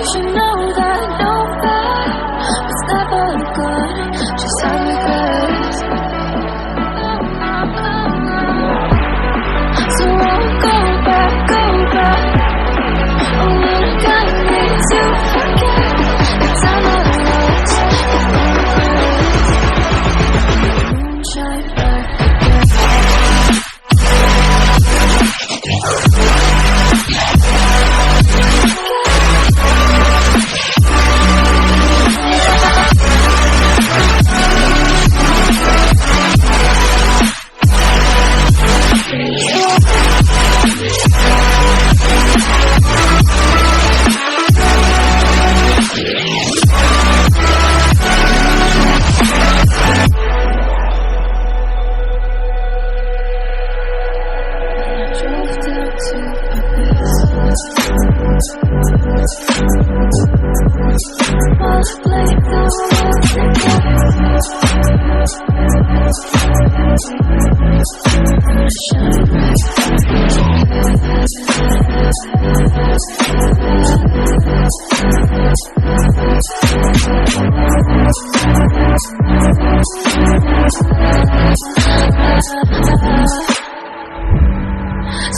should know that no bad was never good. Just have regrets. So I'll go back. Oh, when I got me to forget the time I lost, moonshine back again.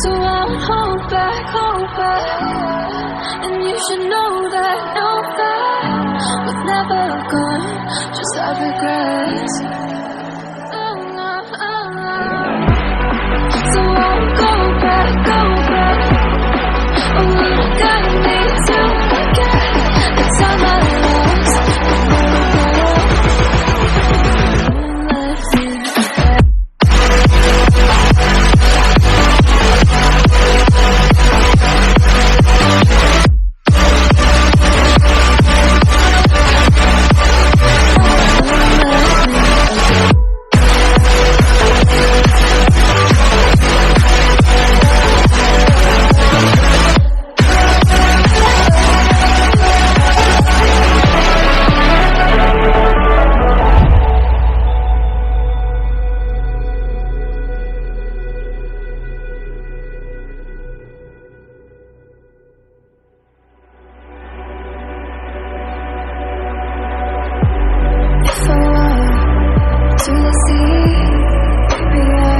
So I'll hold back, and you should know that no bad was never good. Just have regrets. So I'll go back. Oh, when I got me to forget the time I lost. To the sea, baby, I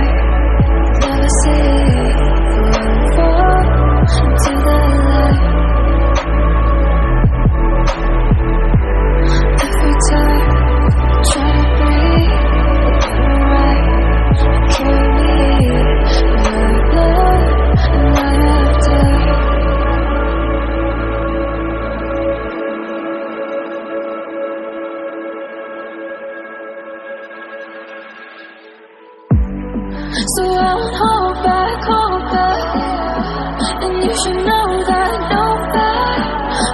never say fall into the light. Every time I try to breathe, you're right. You kill me, my love, and I have died. So I'll hold back, and you should know that no bad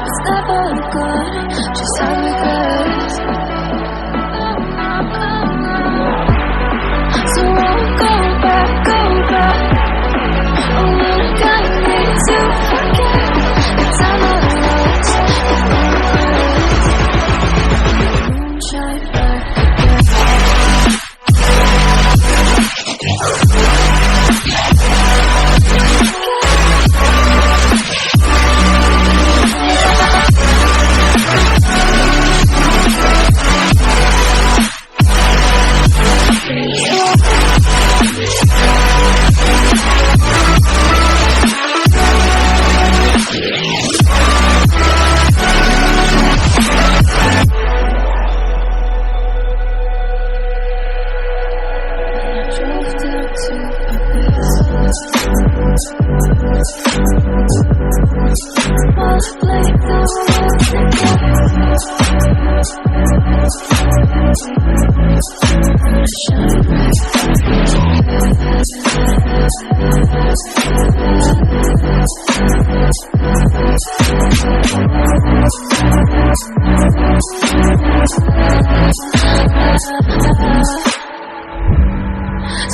was never good. Just have regrets. So I'll go back. Oh, when I got me to forget the time I lost. Moonshine back again.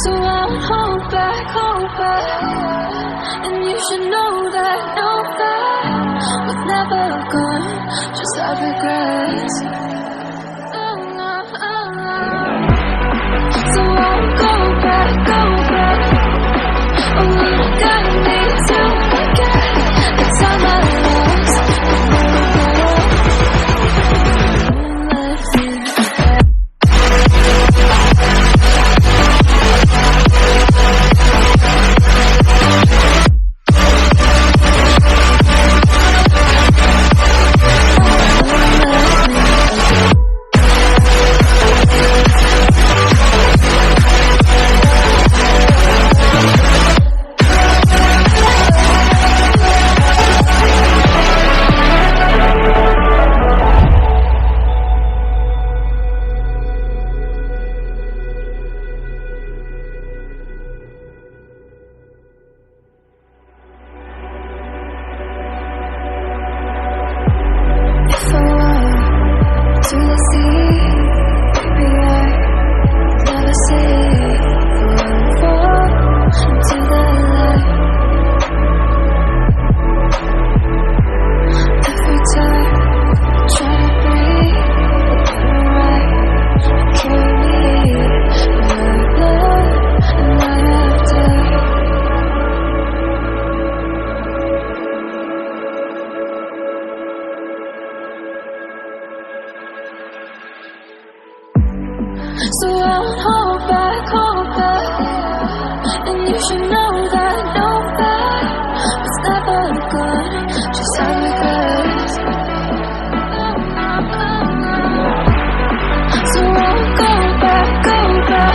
So I'll hold back, and you should know that no bad was never good. Just have regrets. So I'll go back. Oh, when I got me to forget the time I lost. to the sea. Baby, I never say fall into the light. Every time I try to breathe, you're right. You carry me, your love, and night after. So I'll hold back, and you should know that no back was never good, just have regrets. So I'll go back,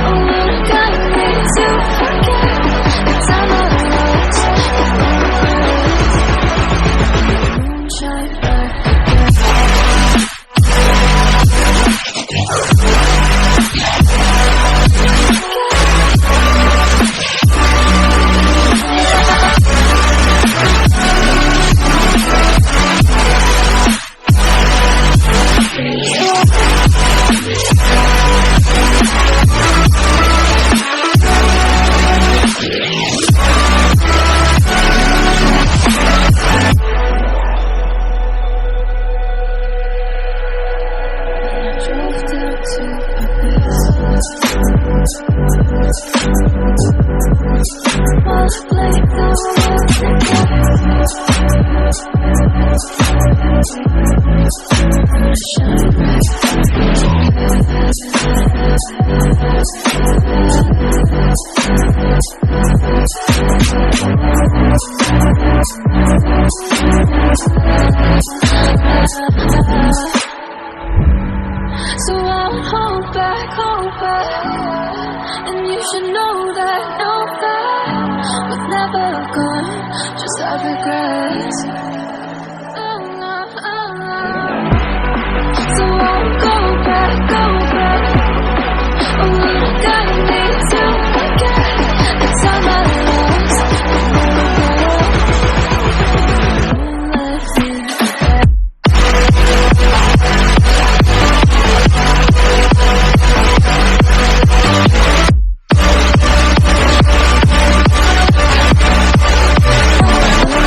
oh, when I got me to forget the time I lost, moonshine back again. So I'll hold back, and you should know that no, that was never good, just have regrets.